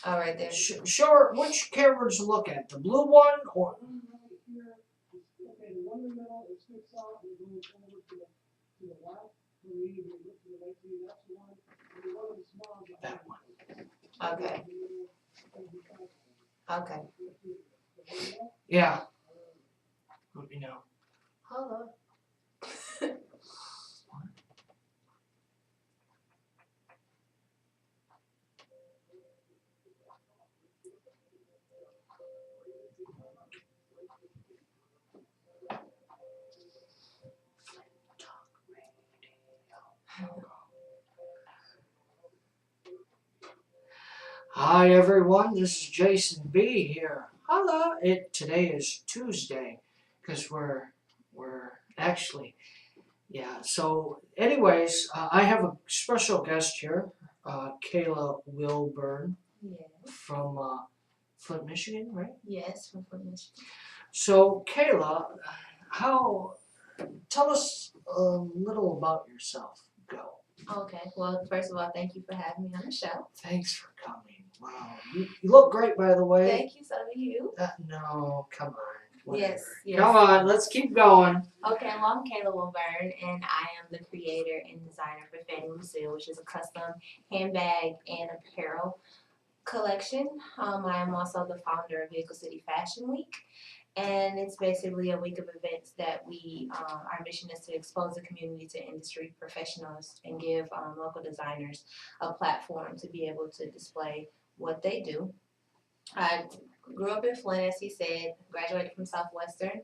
Oh, right there. Sure, which camera to look at? The blue one or Okay, the one in the middle, it sticks out and goes over to the left. When you look to the right, see that's the one. And the one with the small is that one? Okay. Okay. Yeah. Let me know. Hold on. Hi everyone, this is Jason B here. Hello. Today is Tuesday, because we're actually So, anyways, I have a special guest here, Kayla Wilburn Yeah. from Flint, Michigan, right? Yes, from Michigan. So, Kayla, how? Tell us a little about yourself. Go. Okay. Well, first of all, thank you for having me on the show. Thanks for coming. Wow, you look great, by the way. Thank you. So do you. No, come on. Whatever. Yes. Come on, let's keep going. Okay, well, I'm Kayla Wilburn, and I am the creator and designer for Fanny Lucille, which is a custom handbag and apparel collection. I am also the founder of Vehicle City Fashion Week, and it's basically a week of events that our mission is to expose the community to industry professionals and give local designers a platform to be able to display what they do. I grew up in Flint, as he said, graduated from Southwestern,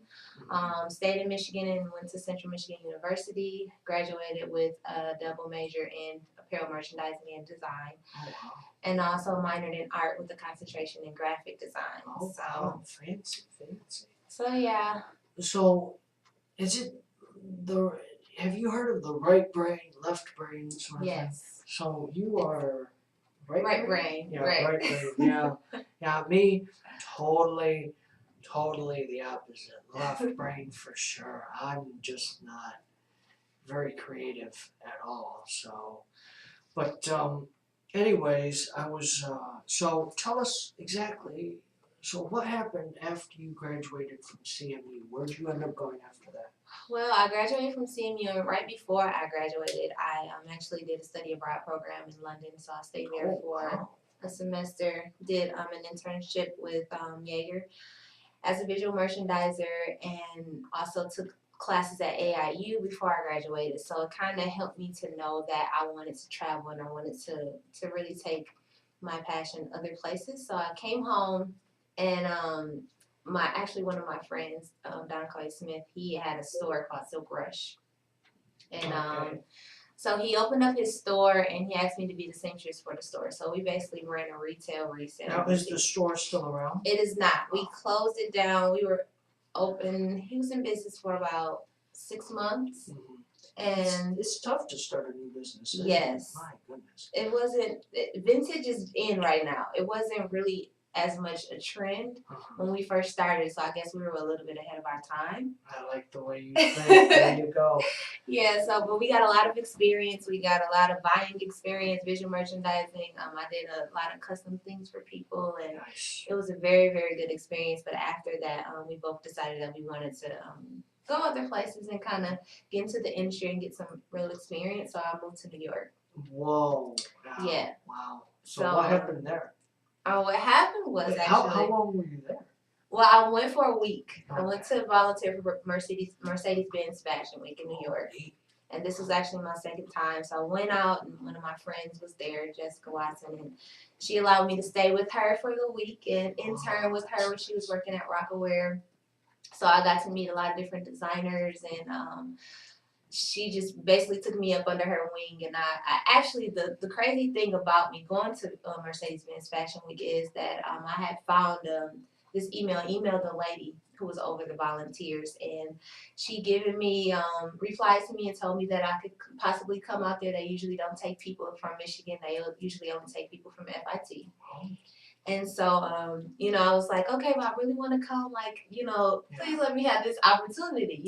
stayed in Michigan and went to Central Michigan University, graduated with a double major in apparel merchandising and design, Oh wow. and also minored in art with a concentration in graphic design. Oh wow, fancy. So yeah. So, is it have you heard of the right brain, left brain sort of thing? Yes. So you are Right brain. Yeah, Right. right brain. Yeah, yeah. Me, totally the opposite. Left brain for sure. I'm just not very creative at all. So, but anyways, I was. So tell us exactly. So what happened after you graduated from CMU? Where'd you end up going after that? Well, I graduated from CMU, and right before I graduated, I actually did a study abroad program in London. So I stayed there for a semester, did an internship with Jaeger as a visual merchandiser, and also took classes at AIU before I graduated. So it kind of helped me to know that I wanted to travel and I wanted to really take my passion other places. So I came home, and one of my friends, Don Clay Smith, he had a store called Silk Rush, and so he opened up his store and he asked me to be the seamstress for the store. So we basically ran a retail resale. Now, is the store still around? It is not. We closed it down. We were open. He was in business for about 6 months. Mm-hmm. And it's tough to start a new business. Yes. My goodness. It wasn't. Vintage is in right now. It wasn't really as much a trend when we first started, so I guess we were a little bit ahead of our time. I like the way you think. There you go. Yeah, but we got a lot of experience. We got a lot of buying experience, visual merchandising. I did a lot of custom things for people, and it was a very, very good experience. But after that, we both decided that we wanted to go other places and kind of get into the industry and get some real experience. So I moved to New York. Whoa. Wow. Yeah. Wow. So what happened there? What happened was how long were you there? Well, I went for a week. I went to volunteer for Mercedes-Benz Fashion Week in New York. And this was actually my second time. So I went out, and one of my friends was there, Jessica Watson, and she allowed me to stay with her for the week and intern with her when she was working at Rockaware. So I got to meet a lot of different designers, and she just basically took me up under her wing. And I actually, the crazy thing about me going to Mercedes-Benz Fashion Week is that I had found this emailed the lady who was over the volunteers, and she given me replies to me and told me that I could possibly come out there. They usually don't take people from Michigan. They usually only take people from FIT. And so, I was like, okay, well, I really want to come. Like, please let me have this opportunity,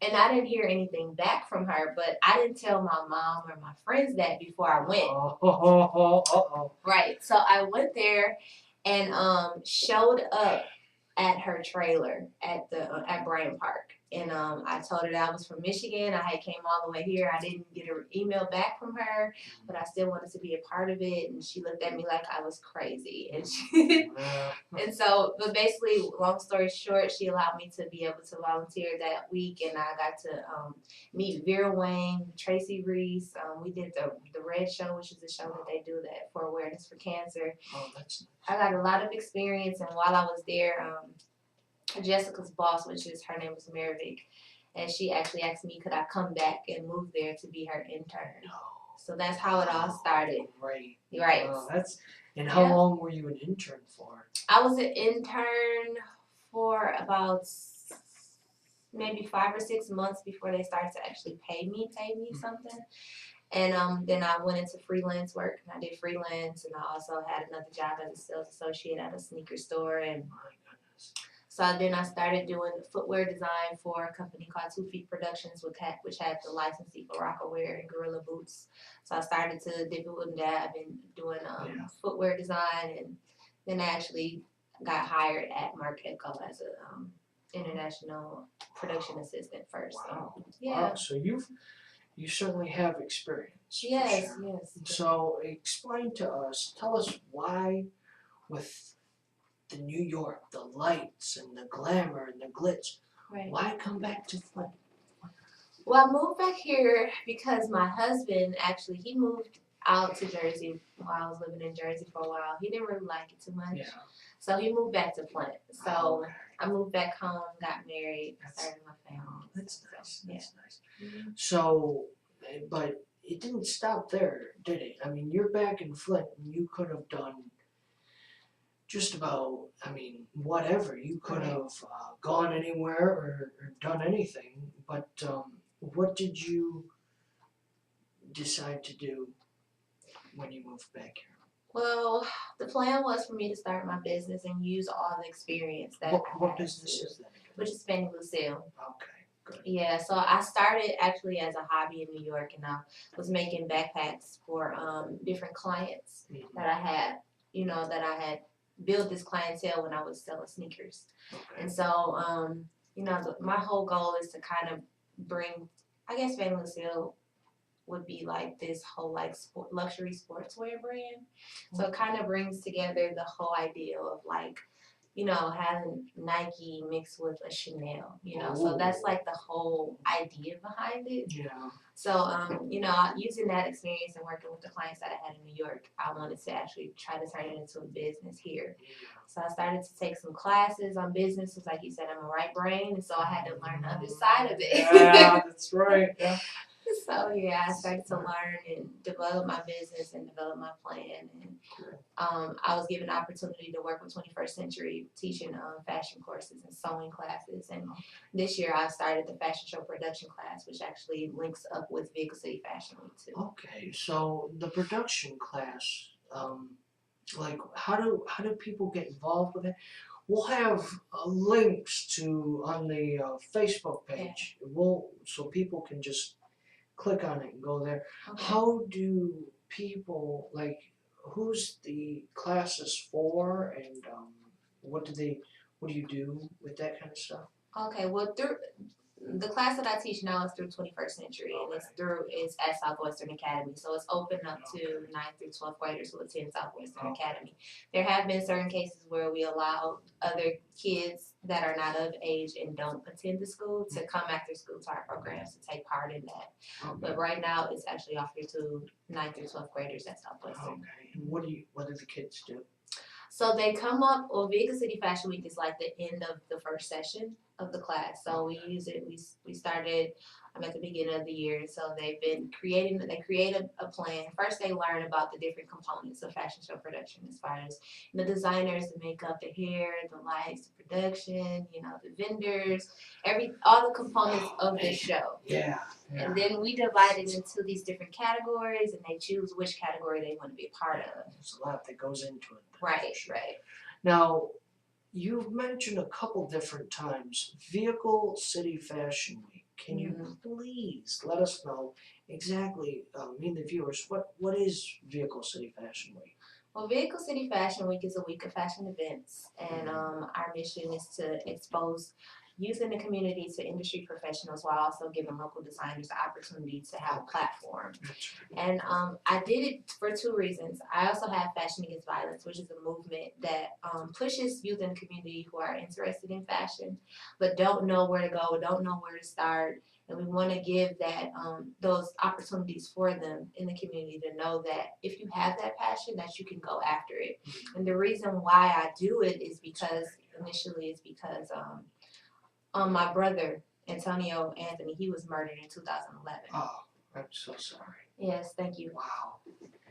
And I didn't hear anything back from her, but I didn't tell my mom or my friends that before I went. Right. So I went there and showed up at her trailer at the at Bryant Park. And I told her that I was from Michigan. I had came all the way here. I didn't get an email back from her, but I still wanted to be a part of it. And she looked at me like I was crazy. And she, and so, but basically, long story short, she allowed me to be able to volunteer that week, and I got to meet Vera Wang, Tracy Reese. We did the Red Show, which is a show that they do that for awareness for cancer. Oh, that's I got a lot of experience, and while I was there, Jessica's boss, which is her name was Maravik, and she actually asked me could I come back and move there to be her intern. no. So that's how it all started. Right. Right. Wow, that's and how Yeah. long were you an intern for? I was an intern for about maybe 5 or 6 months before they started to actually pay me something. And then I went into freelance work, and I did freelance, and I also had another job as a sales associate at a sneaker store. And My goodness. so then I started doing footwear design for a company called 2 Feet Productions, which had the licensee for Rockaware and Gorilla Boots. So I started to dibble and dab and doing Yeah. footwear design, and then I actually got hired at Mark Echo as a international production assistant first. Wow. So yeah. Wow. So you certainly have experience. for Yes, sure. yes. So explain to us, tell us why with the New York, the lights and the glamour and the glitz, Right. why come back to Flint? Well, I moved back here because my husband actually he moved out to Jersey while I was living in Jersey for a while. He didn't really like it too much. Yeah. So he moved back to Flint. So Okay. I moved back home, got married, That's- started my family. Oh, that's nice. Yeah. That's nice. So, but it didn't stop there, did it? I mean, you're back in Flint, and you could have done just about, I mean, whatever. You could Right. have gone anywhere or done anything. But what did you decide to do when you moved back here? Well, the plan was for me to start my business and use all the experience that I What had, business is that? which is Fannie Lucille. Okay, good. Yeah, so I started actually as a hobby in New York, and I was making backpacks for different clients Mhm. that I had, that I had built this clientele when I was selling sneakers. Okay. And so, my whole goal is to kind of bring, I guess Fannie Lucille would be like this whole like luxury sportswear brand. So it kind of brings together the whole idea of like, having Nike mixed with a Chanel, so that's Ooh. like the whole idea behind it. Yeah. So, using that experience and working with the clients that I had in New York, I wanted to actually try to turn it into a business here. So I started to take some classes on business, because like you said, I'm a right brain, and so I had to learn the other side of it. Yeah, that's right. Yeah. So yeah, I started to learn and develop my business and develop my plan. And I was given the opportunity to work with 21st Century, teaching fashion courses and sewing classes. And this year I started the fashion show production class, which actually links up with Vehicle City Fashion Week too. Okay, so the production class, like how do people get involved with it? We'll have links to on the Facebook page. So people can just click on it and go there. Okay. How do people who's the classes for, and what do you do with that kind of stuff? Okay, well, through the class that I teach now is through 21st Century, and it's at Southwestern Academy, so it's open up to 9th through 12th graders who attend Southwestern Academy. There have been certain cases where we allow other kids that are not of age and don't attend the school to come after school to our programs to take part in that. Okay. But right now, it's actually offered to 9th through 12th graders at Southwestern. Okay. And what do the kids do? So they come up, well, Vegas City Fashion Week is like the end of the first session of the class. So we use it, we started at the beginning of the year. So they've been they create a plan. First they learn about the different components of fashion show production, as far as the designers, the makeup, the hair, the lights, the production, the vendors, all the components of the show. Yeah. And then we divide it into these different categories, and they choose which category they want to be a part of. There's a lot that goes into it. Right. Now, you've mentioned a couple different times Vehicle City Fashion Week. can you please let us know exactly, me and the viewers, what is Vehicle City Fashion Week? Well, Vehicle City Fashion Week is a week of fashion events, and our mission is to expose youth in the community to industry professionals while also giving local designers the opportunity to have a platform. And I did it for two reasons. I also have Fashion Against Violence, which is a movement that pushes youth in the community who are interested in fashion, but don't know where to go, don't know where to start. And we want to give that those opportunities for them in the community to know that if you have that passion, that you can go after it. And the reason why I do it is because my brother Antonio Anthony, he was murdered in 2011. Oh, I'm so sorry. Yes, thank you. Wow.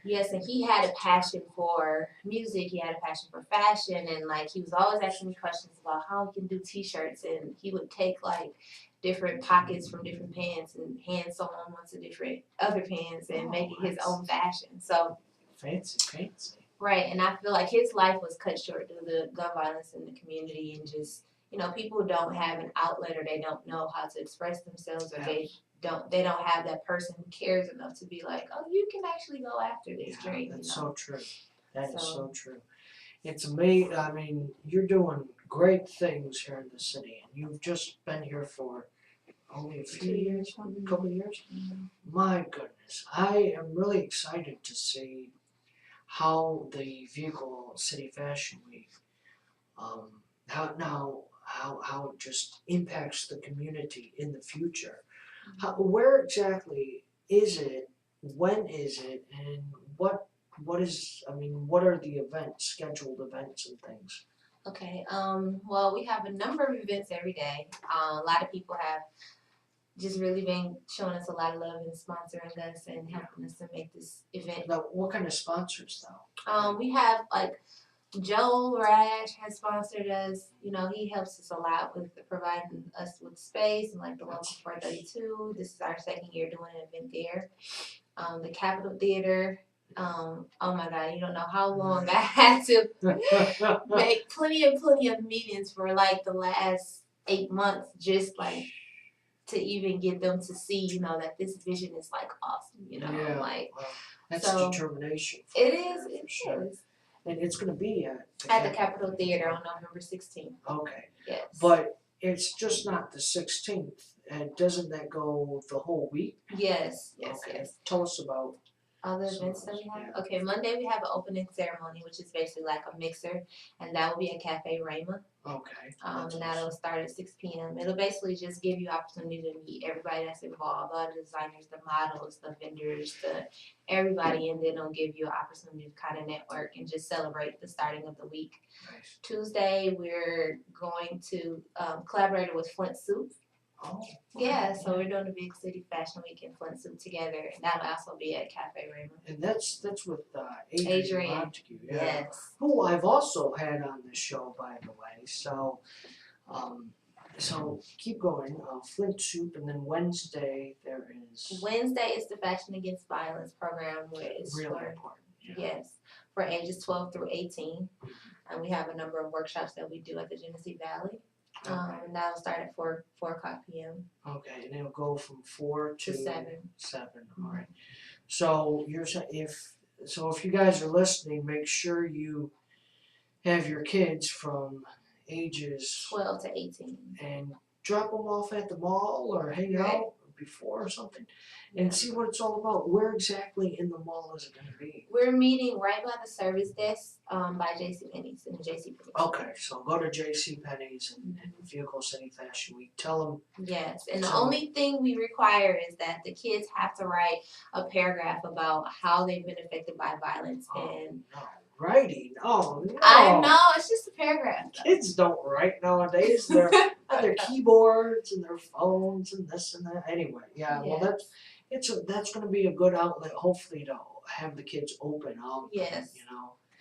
Yes, and he had a passion for music. He had a passion for fashion, and like he was always asking me questions about how he can do T-shirts. And he would take like different pockets from different pants and hand sew on onto different other pants and make it his own fashion. So fancy. right, and I feel like his life was cut short due to gun violence in the community, and just people don't have an outlet, or they don't know how to express themselves, or they don't have that person who cares enough to be like, oh, you can actually go after this dream. That's so true. That is so true. It's amazing. I mean, you're doing great things here in the city, and you've just been here for only a few years, a couple of years. My goodness, I am really excited to see how the Vehicle City Fashion Week, how it just impacts the community in the future. Where exactly is it? When is it? And what are the events, scheduled events and things? Okay. Well, we have a number of events every day. A lot of people have just really been showing us a lot of love and sponsoring us and helping us to make this event. Now, what kind of sponsors though? We have like Joe Rash has sponsored us. He helps us a lot with providing us with space and like the local 432. This is our second year doing an event there. The Capitol Theater. Oh my God, you don't know how long I had to make plenty of meetings for like the last 8 months, just like to even get them to see, that this vision is like awesome, Yeah, like that's determination. It is. And it's going to be at the Capitol Theater on November 16th. Okay. Yes. But it's just not the 16th. And doesn't that go the whole week? Yes. Okay. Yes. Tell us about all the events that we have. Okay, Monday we have an opening ceremony, which is basically like a mixer, and that will be at Cafe Rayma. Okay. And that'll start at 6 p.m. It'll basically just give you opportunity to meet everybody that's involved, all the designers, the models, the vendors, everybody, and then it'll give you an opportunity to kind of network and just celebrate the starting of the week. Nice. Tuesday we're going to collaborate with Flint Soup. Oh. Yeah, so we're doing the Big City Fashion Week in Flint Soup together, and that'll also be at Cafe Raymond. And that's with Adrian Montague, yes. Who I've also had on the show, by the way. So, so keep going. Flint Soup, and then Wednesday there is. Wednesday is the Fashion Against Violence program, where it's really important. Yeah. Yes, for ages 12 through 18, and we have a number of workshops that we do at the Genesee Valley. And that'll start at 4 o'clock p.m. Okay, and it'll go from 4 to 7. 7. All right. So if you guys are listening, make sure you have your kids from ages 12 to 18 and drop them off at the mall or hang out before or something and see what it's all about. Where exactly in the mall is it going to be? We're meeting right by the service desk by JCPenney's in the JCPenney's. Okay, so go to JCPenney's and Vehicle City Fashion Week. Tell them. Yes, and the only thing we require is that the kids have to write a paragraph about how they've been affected by violence. And no. Writing? Oh no! I know, it's just a paragraph. Kids don't write nowadays. They're on their keyboards and their phones and this and that. Anyway, well that's going to be a good outlet, hopefully, to have the kids open up. Yes.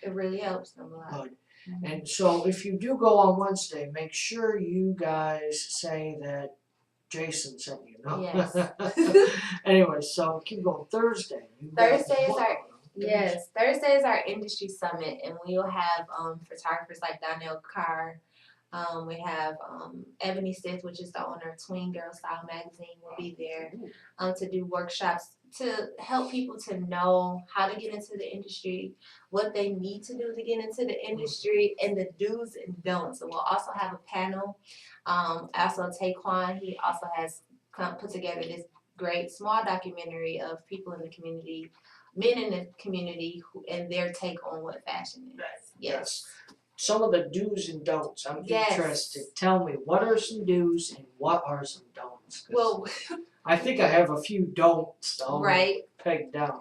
It really helps them a lot. Good. And so if you do go on Wednesday, make sure you guys say that Jason sent you. No? Yes. Anyway, so keep going. Thursday Thursday is our industry summit, and we'll have photographers like Donnell Carr, We have Ebony Stith, which is the owner of Tween Girl Style Magazine, will be there to do workshops to help people to know how to get into the industry, what they need to do to get into the industry, and the do's and don'ts. So we'll also have a panel. Also, Taekwon, he also has put together this great small documentary of people in the community, men in the community, and their take on what fashion is. Yes. Some of the do's and don'ts. I'm Yes. interested. Tell me, what are some do's and what are some don'ts? 'Cause Well, I think I have a few don'ts right. pegged down.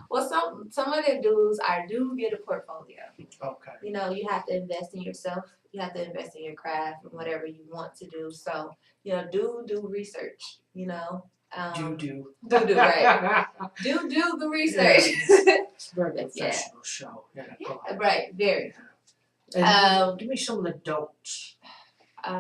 Well, some of the do's are do get a portfolio. Okay. You know, you have to invest in yourself. You have to invest in your craft and whatever you want to do. So, you know, do research. You know, Do. right. Do the research. It's a very professional show. Yeah, go on. Right, very. And give me some of the don'ts.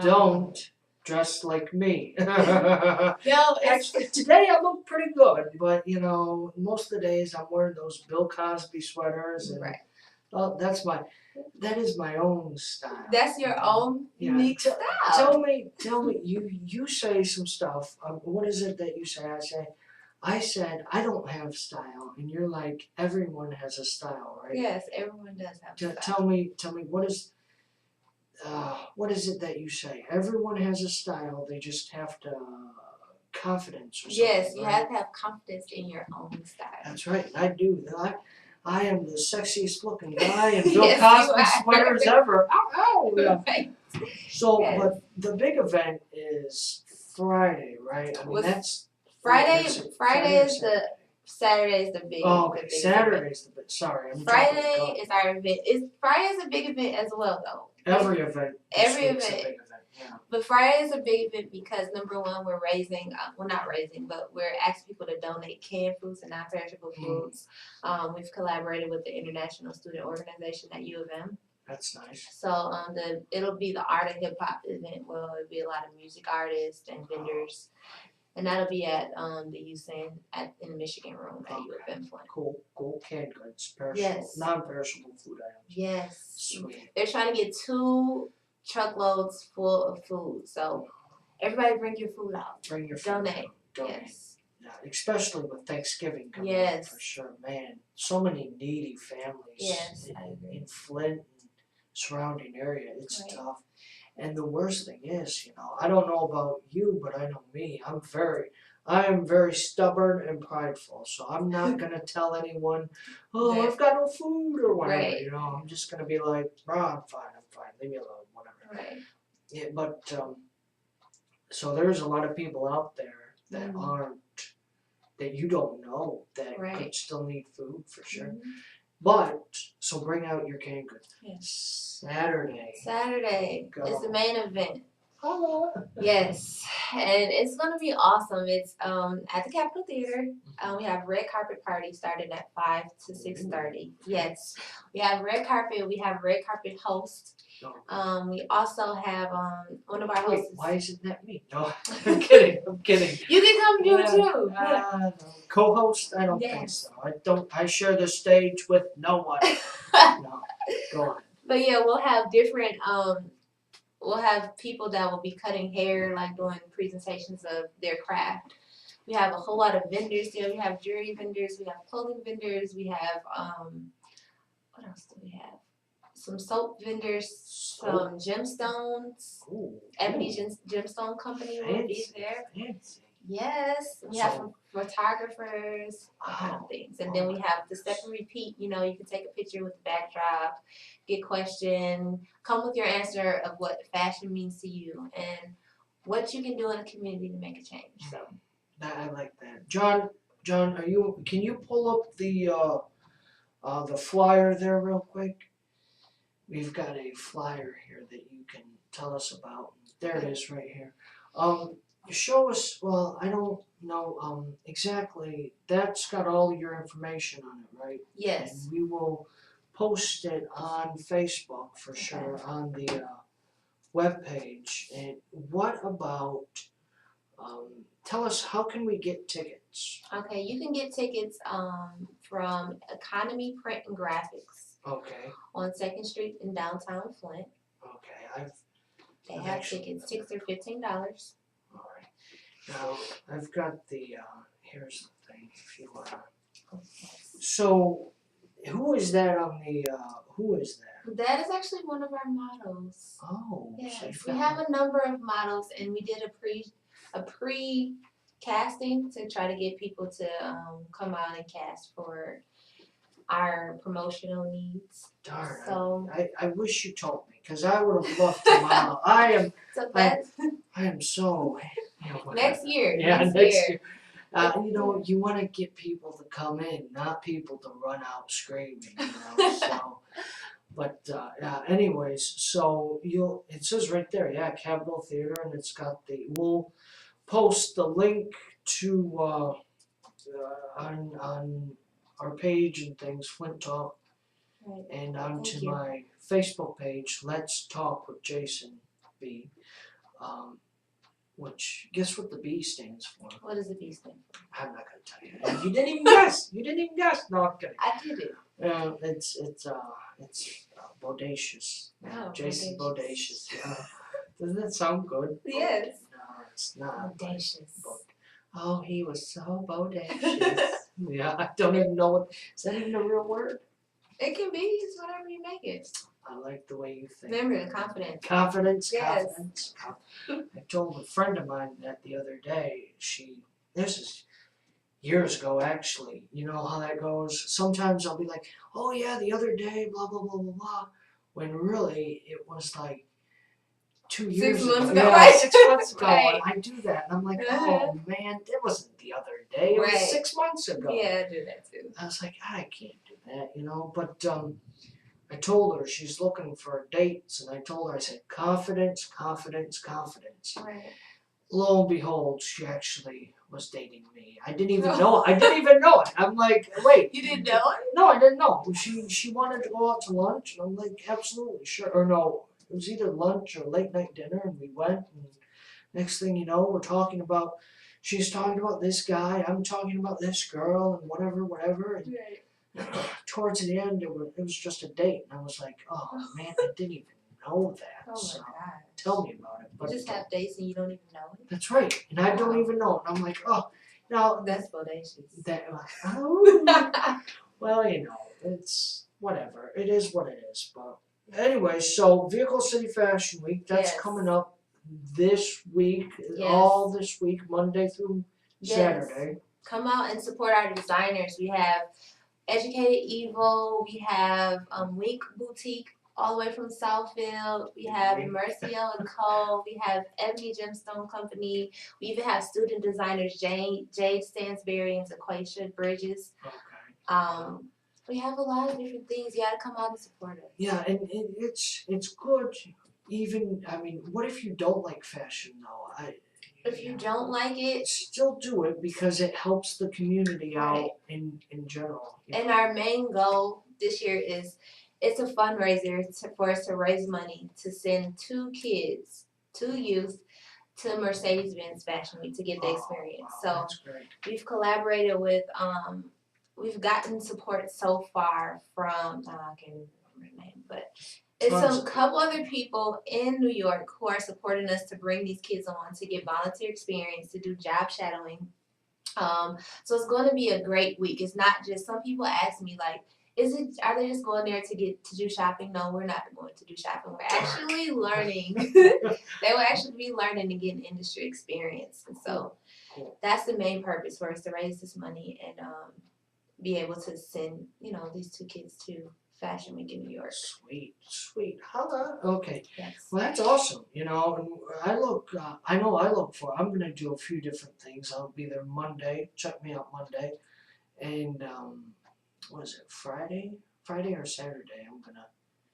Don't dress like me. No, it's Actually, today I look pretty good, but you know, most of the days I'm wearing those Bill Cosby sweaters, and right. that is my own style. That's your own Yeah. unique style. Tell me, you say some stuff. What is it that you say? I said I don't have style, and you're like everyone has a style, right? Yes, everyone does have a style. Tell me what is it that you say? Everyone has a style. They just have to confidence or something. Yes, you right? have to have confidence in your own style. That's right. I do. I am the sexiest looking guy in Bill Yes, you Cosby are. sweaters ever. Ow, ow. Right. So, Yes. but the big event is Friday, right? I mean, Was- that's Friday that's it. Friday is the Saturday is the big. Oh, the okay. big Saturday's the big. Sorry, I'm Friday jumping the is our event. Friday is a big event as well, though. gun. Every event. Every this week's event. A big event. Yeah. But Friday is a big event because number one, we're raising, well not raising, but we're asking people to donate canned foods and non-perishable foods. We've collaborated with the International Student Organization at U of M. That's nice. So it'll be the art of hip hop event where it'll be a lot of music artists and vendors. And that'll be at the USAN in the Michigan room at U of M Flint. Cool canned goods, perishable, Yes. non-perishable food items. Yes. Sweet. They're trying to get 2 truckloads full of food. So everybody bring your food out. Bring your food. Donate. Donate. Yes. Yeah, especially with Thanksgiving coming Yes. up for sure, man. So many needy families Yes, I agree. in Flint and surrounding area. It's Right. tough. And the worst thing is, you know, I don't know about you, but I know me. I am very stubborn and prideful. So I'm not gonna tell anyone, oh, Right. I've got no food or whatever. Right. You know, I'm just gonna be like, bro, I'm fine. Leave me alone, whatever. Right. Yeah, but so there's a lot of people out there that that you don't know that Right. could still need food for sure. Mhm. But so bring out your canned goods. Yes. Saturday. Go. Is the main event. Hello. Yes, and it's gonna be awesome. It's at the Capitol Theater. We have red carpet party starting at 5 to 6:30. Yes, we have red carpet. We have red carpet host. We also have one of our Wait, hosts. why isn't that me? No, I'm kidding. You can come do it Yeah. too. No. Co-host? I don't think Yes. so. I share the stage with no one. No. Go on. But yeah, we'll have different we'll have people that will be cutting hair, like doing presentations of their craft. We have a whole lot of vendors there. We have jewelry vendors, we have clothing vendors, we have what else do we have? Some soap vendors, some gemstones. Ooh. Ebony Gemstone Company will be Fancy. there. Fancy. Yes, we have So- some photographers, all kind of things. And then we have the step and repeat, you know, you can take a picture with the backdrop, get questioned, come with your answer of what fashion means to you and what you can do in a community to make a change. So I like that. John, can you pull up the flyer there real quick? We've got a flyer here that you can tell us about. There it is right here. Show us, well, I don't know exactly, that's got all your information on it, right? yes. And we will post it on Facebook for sure, on the webpage. And what about, tell us, how can we get tickets? Okay, you can get tickets from Economy Print and Graphics Okay, on 2nd Street in downtown Flint. okay, They I've have actually tickets, done $6 or $15. All right. Now I've got the here's the thing. If you wanna. So, who is that on the? Who is that? That is actually one of our models. Oh, so Yes, you've we got have a number of models, and we did a pre casting to try to get people to come out and cast for our promotional needs. Darn. So, I wish you told me because I would have loved to model. I that's am so. next year. Yeah, next next year. year. You want to get people to come in, not people to run out screaming. So, but anyways, so it says right there, yeah, Capitol Theater, and it's got we'll post the link to on our page and things, Flint Talk, Right. and Thank onto you. my Facebook page, Let's Talk with Jason B. Which guess what the B stands for? What does the B stand for? I'm not gonna tell you. You didn't even guess. You didn't even guess. No, I'm kidding. I did it. It's bodacious. Oh, Jason bodacious. Bodacious. Yeah. Doesn't that sound good? Yes. No, it's not. Audacious. Oh, he was so bodacious. Yeah, I don't even know what. Is that even a real word? It can be. It's whatever you make it. I like the way you think. Remember, confidence. Confidence, Yes. confidence. I told a friend of mine that the other day. This is years ago actually. You know how that goes? Sometimes I'll be like, oh yeah, the other day, blah, blah, blah, blah, blah. When really it was like 2 years 6 months ago, Yeah, right? 6 months ago. Right. And I do that. And I'm like, Uh-huh. oh man, it wasn't the other day. It Right. was 6 months ago. Yeah, I do that too. I was like, I can't do that, But I told her she's looking for dates, and I told her, I said, confidence, confidence, confidence. Right. Lo and behold, she actually was dating me. I didn't even know. I didn't even know it. I'm like, wait. You didn't know it? No, I didn't know. She wanted to go out to lunch, and I'm like, absolutely sure. Or no, it was either lunch or late night dinner, and we went. And next thing you know, we're talking about. She's talking about this guy. I'm talking about this girl, and whatever. And Right. towards the end, it was just a date, and I was like, oh man, I didn't even know that. Oh my So God. tell me about it. You But just have dates and you don't even know it? that's right, and I don't even know it. And I'm like, oh, now That's bodacious. that. Oh, well, it's whatever. It is what it is. But anyway, so Vehicle City Fashion Week that's Yes. coming up this week, Yes. all this week, Monday through Yes. Saturday. Come out and support our designers. We have Educated Evil. We have Wink Boutique all the way from Southfield. We have Immercio and Co. We have Ebony Gemstone Company. We even have student designers Jade Stansberry and Zaquasia Bridges. Okay. We have a lot of different things. You gotta come out and support us. Yeah, and it's good. Even what if you don't like fashion though? If you don't like it, still do it because it helps the community out Right. in general. and our main goal this year is it's a fundraiser for us to raise money to send 2 youth to Mercedes-Benz Fashion Week to get the experience. So That's great. we've collaborated with we've gotten support so far from I can't remember her name, but it's Tons. a couple other people in New York who are supporting us to bring these kids on to get volunteer experience, to do job shadowing. So it's going to be a great week. It's not just, some people ask me like, are they just going there to do shopping? No, we're not going to do shopping. We're actually learning. They will actually be learning and getting industry experience. And so Cool. that's the main purpose for us, to raise this money and be able to send, these 2 kids to Fashion Week in New York. Sweet. Holla. Okay. Yes. Well, that's awesome. And I look for. I'm gonna do a few different things. I'll be there Monday. Check me out Monday, and what is it? Friday or Saturday? I'm gonna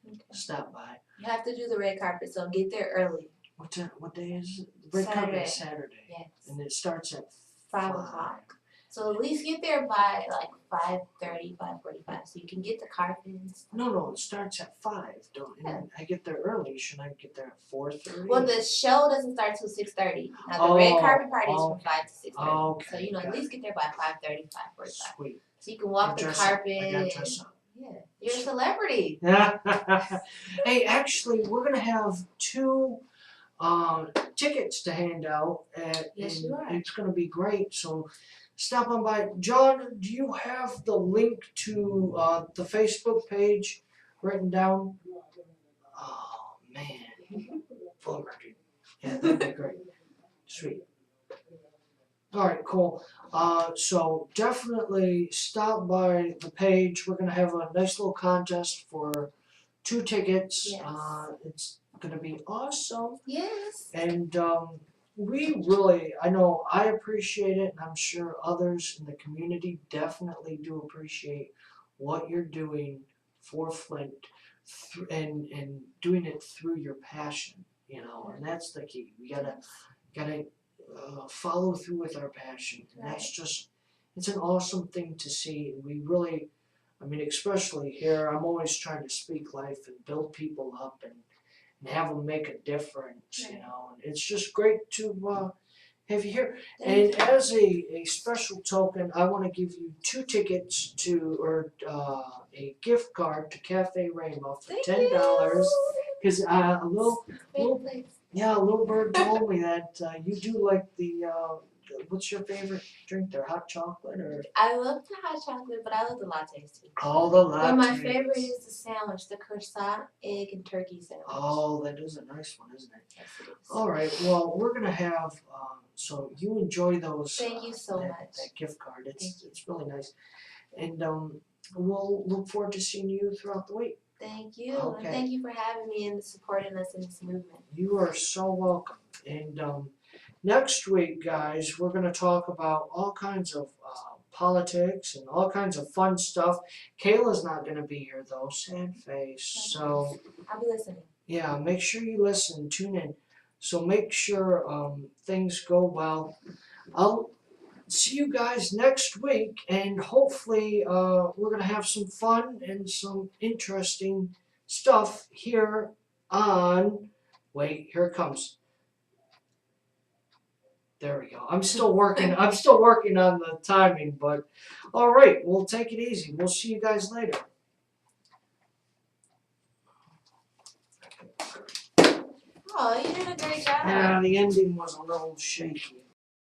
Okay. stop by. You have to do the red carpet, so get there early. What day is it? The red carpet is Saturday, Yes. and it starts at 5 o'clock. So at least get there by like 5:30, 5:45, so you can get the carpets. No, it starts at 5. And I get there early. Should I get there at 4:30? Well, the show doesn't start till 6:30. Now the red carpet party is from okay. 5 to 6:30. Okay, So at got least get there by 5:30, 5:45. Sweet. So you can walk the Dress up. carpet. I gotta dress up. Yeah, you're a celebrity. Hey, actually, we're gonna have 2 tickets to hand out, Yes, and you are. it's gonna be great. So stop on by. John, do you have the link to the Facebook page written down? Oh man, bummer, dude. Yeah, that'd be great. Sweet. All right, cool. So definitely stop by the page. We're gonna have a nice little contest for 2 tickets. Yes. It's gonna be awesome. Yes. And we really, I know I appreciate it, and I'm sure others in the community definitely do appreciate what you're doing for Flint, and doing it through your passion. And that's the key. We gotta follow through with our passion, and that's just, it's an awesome thing to see. And we really, I mean, especially here, I'm always trying to speak life and build people up and have them make a difference, Right. and it's just great to have you here. Thank And as a special token, I want to give you 2 tickets or a gift card to Cafe Rainbow for Thank $10. you. Because a little Great place. bird told me that you do like what's your favorite drink there? Hot chocolate or I love the hot chocolate, but I love the lattes too. all the lattes? But my favorite is the sandwich, the croissant, egg, and turkey sandwich. Oh, that is a nice one, isn't it? Yes, it is. All right. Well, we're gonna have so you enjoy those. Thank you so that, much. That gift card. Thank It's really nice, and we'll look forward to seeing you throughout the week. Thank you. Okay. And thank you for having me and supporting us in this movement. You are so welcome. And next week, guys, we're gonna talk about all kinds of politics and all kinds of fun stuff. Kayla's not gonna be here though. Sad face. So. I'll be listening. Yeah, make sure you listen, tune in. So make sure things go well. I'll see you guys next week, and hopefully we're gonna have some fun and some interesting stuff here on. Wait, here it comes. There we go. I'm still working on the timing, but all right, we'll take it easy. We'll see you guys later. Oh, you did a great job. Yeah, the ending was a little shaky.